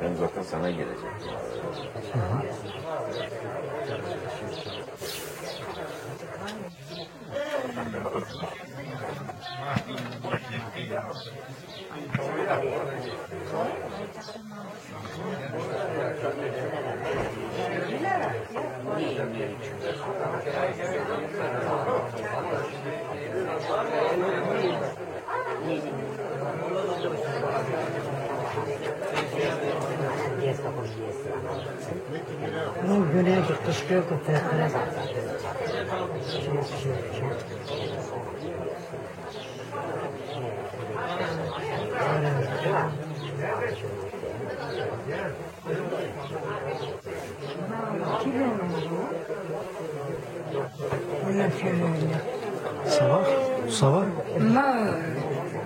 Ben zaten sana gelecektim. Non güneye kışkırtıyor köpekler. Sabah? Sabah? Ma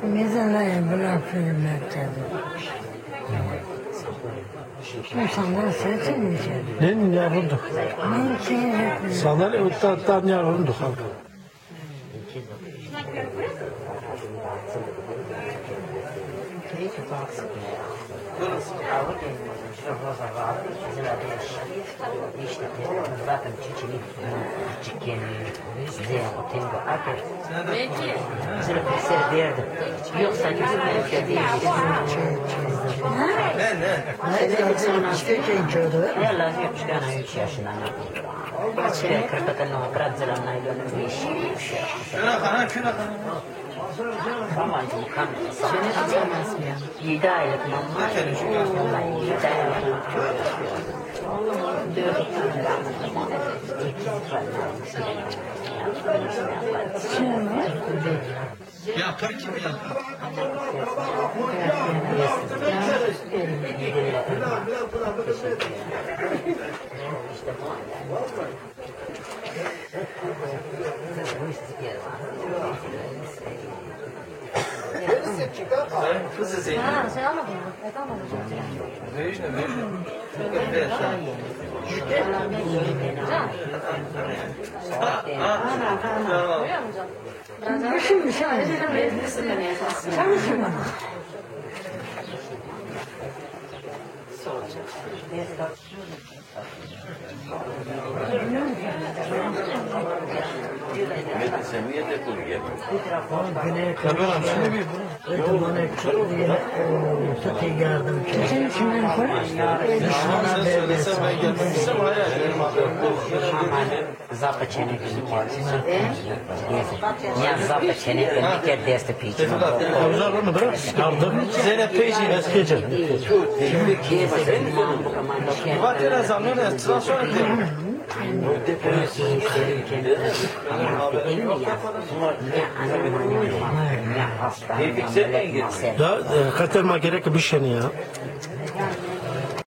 mesela bırak filmlerde. İnsanlar seçilmeyecek. Ne yapıldı? Ben seyretmiyorum. Sandalye ottan yapıldı. Yoksa bizim ülke değil. Ela 3 yaşında. Açıya kırpatını kıradzılanla ilgili bir şey. Ama bu kan seni hatırlamaz mı ya? 7 aylık mamma. 7 aylık Yapar kim yapar? Kızı Zeynep. Sen almadın mı? Evet almadım. Vejne. Görüyor musun? Şimdi çalışın bana. Semih'e de kul geldi. Güneye kadar şimdi bana çok diye çok iyi yardım çekti. Sen içinden koy. Düşmana Söylesem ben gelmezsem hayal ederim Zappa çene ya zappa çene bir kere deste piç. Avcılar var mı bırak? Yardım. Zeynep Peyci Eskiyecek. var ya zaman ya transfer edelim. Ya kaçırma gerek bir şey ya.